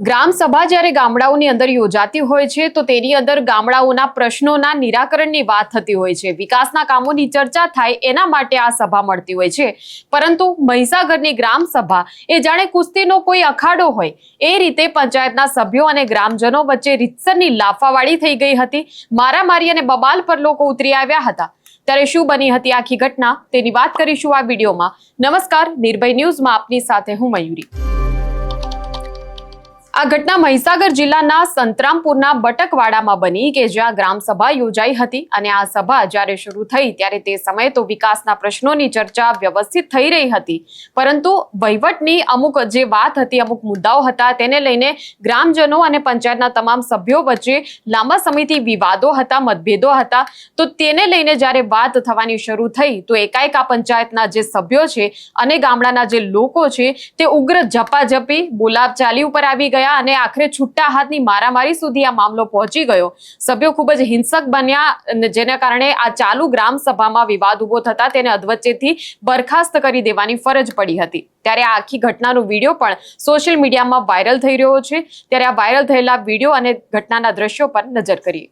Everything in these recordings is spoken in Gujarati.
ગ્રામ સભા જ્યારે ગામડાઓની અંદર યોજાતી હોય છે તો તેની અંદર ગામડાઓના પ્રશ્નોના નિરાકરણની વાત થતી હોય છે, વિકાસના કામોની ચર્ચા થાય એના માટે આ સભા મળતી હોય છે। પરંતુ મહીસાગરની ગ્રામ સભા એ જાણે કુસ્તીનો કોઈ અખાડો હોય એ રીતે પંચાયતના સભ્યો અને ગ્રામજનો વચ્ચે રીતસરની લાફાવાળી થઈ ગઈ હતી। મારામારી અને બબાલ પર લોકો ઉતરી આવ્યા હતા। ત્યારે શું બની હતી આખી ઘટના તેની વાત કરીશું આ વિડીયોમાં। નમસ્કાર, નિર્ભય ન્યૂઝમાં આપની સાથે હું મયુરી। આ ઘટના મહીસાગર જિલ્લાના સંતરામપુરના બટકવાડામાં બની કે જ્યાં ગ્રામ સભા યોજાઈ હતી અને આ સભા જ્યારે શરૂ થઈ ત્યારે તે સમયે તો વિકાસના પ્રશ્નોની ચર્ચા વ્યવસ્થિત થઈ રહી હતી, પરંતુ વહીવટની અમુક જે વાત હતી, અમુક મુદ્દાઓ હતા તેને લઈને ગ્રામજનો અને પંચાયતના તમામ સભ્યો વચ્ચે લાંબા સમયથી વિવાદો હતા, મતભેદો હતા। તો તેને લઈને જ્યારે વાત થવાની શરૂ થઈ તો એકાએક આ પંચાયતના જે સભ્યો છે અને ગામડાના જે લોકો છે તે ઉગ્ર ઝપાઝપી, બોલાચાલી ઉપર આવી ગયા અને આખરે છૂટા હાથની મારામારી સુધી આ મામલો પહોંચી ગયો। સભ્યો ખૂબ જ હિંસક બન્યા, જેના કારણે આ ચાલુ ગ્રામ સભામાં વિવાદ ઉભો થતા તેને અધવચ્ચેથી બરખાસ્ત કરી દેવાની ફરજ પડી હતી। ત્યારે આ આખી ઘટનાનો વિડીયો પણ સોશિયલ મીડિયામાં વાયરલ થઈ રહ્યો છે। ત્યારે આ વાયરલ થયેલા વિડીયો અને ઘટનાના દ્રશ્યો પર નજર કરીએ।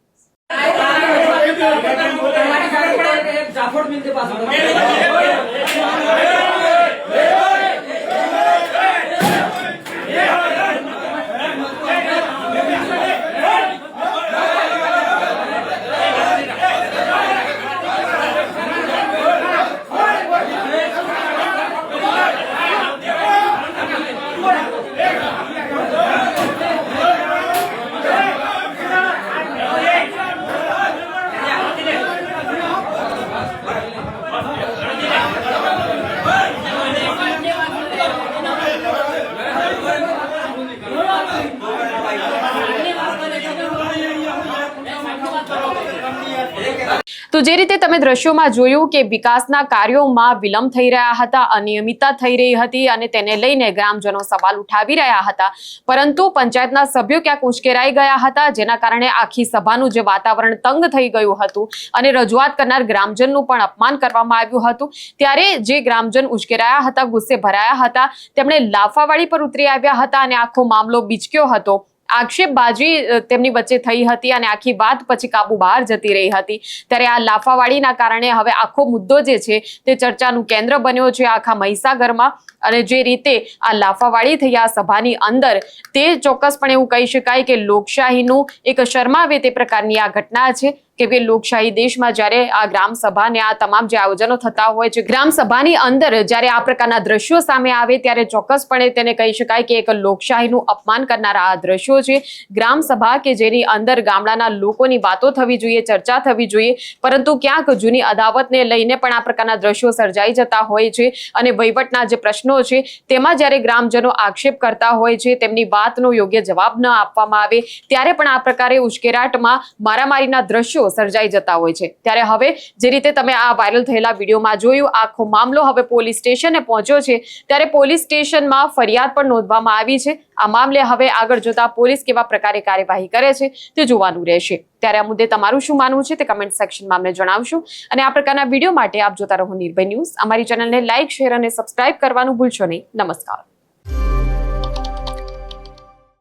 તો જે રીતે તમે દ્રશ્યોમાં જોયું કે વિકાસના કાર્યોમાં વિલંબ થઈ રહ્યા હતા, અનિયમિતતા થઈ રહી હતી અને તેને લઈને ગ્રામજનો સવાલ ઉઠાવી રહ્યા હતા, પરંતુ પંચાયતના સભ્યો ક્યાંક ઉશ્કેરાઈ ગયા હતા, જેના કારણે આખી સભાનું જે વાતાવરણ તંગ થઈ ગયું હતું અને રજૂઆત કરનાર ગ્રામજનનું પણ અપમાન કરવામાં આવ્યું હતું। ત્યારે જે ગ્રામજન ઉશ્કેરાયા હતા, ગુસ્સે ભરાયા હતા, તેમણે લાફાવાળી પર ઉતરી આવ્યા હતા અને આખો મામલો બીચક્યો હતો। આક્ષેપબાજી તેમની વચ્ચે થઈ હતી અને આખી વાત પછી કાબુ બહાર જતી રહી હતી। ત્યારે આ લાફાવાળીના કારણે હવે આખો મુદ્દો જે છે તે ચર્ચાનું કેન્દ્ર બન્યો છે આખા મહીસાગરમાં। અને જે રીતે આ લાફાવાળી થઈ આ સભાની અંદર તે ચોક્કસપણે એવું કહી શકાય કે લોકશાહીનું એક શરમાવે તે પ્રકારની આ ઘટના છે કે લોકશાહી દેશમાં જ્યારે આ ગ્રામ સભા ને આ તમામ જે આયોજનો થતા હોય છે, ગ્રામ સભાની અંદર જ્યારે આ પ્રકારના દ્રશ્યો સામે આવે ત્યારે ચોક્કસપણે તેને કહી શકાય કે એક લોકશાહીનું અપમાન કરનારા આ દ્રશ્યો છે। ગ્રામ સભા કે જેની અંદર ગામડાના લોકોની વાતો થવી જોઈએ, ચર્ચા થવી જોઈએ, પરંતુ ક્યાંક જૂની અદાવતને લઈને પણ આ પ્રકારના દ્રશ્યો સર્જાઈ જતા હોય છે અને વહીવટના જે પ્રશ્નો છે તેમાં જ્યારે ગ્રામજનો આક્ષેપ કરતા હોય છે, તેમની વાતનો યોગ્ય જવાબ ન આપવામાં આવે ત્યારે પણ આ પ્રકારે ઉશ્કેરાટમાં મારામારીના દ્રશ્યો સર્જાઈ જતા હોય છે। ત્યારે હવે જે રીતે તમે આ વાયરલ થયેલા વિડીયોમાં જોયું, આખો મામલો હવે પોલીસ સ્ટેશને પહોંચ્યો છે। ત્યારે પોલીસ સ્ટેશનમાં ફરિયાદ પણ નોંધવામાં આવી છે। આ મામલે હવે આગળ જતા પોલીસ કેવા પ્રકારે કાર્યવાહી કરે છે તે જોવાનું રહેશે। ત્યારે આ મુદ્દે તમારું શું માનવું છે તે કમેન્ટ સેક્શનમાં અમને જણાવશો અને આ પ્રકારના વિડીયો માટે આપ જોતા રહો નિર્ભય ન્યૂઝ। અમારી ચેનલને લાઇક, શેર અને સબસ્ક્રાઇબ કરવાનું ભૂલશો નહીં। નમસ્કાર।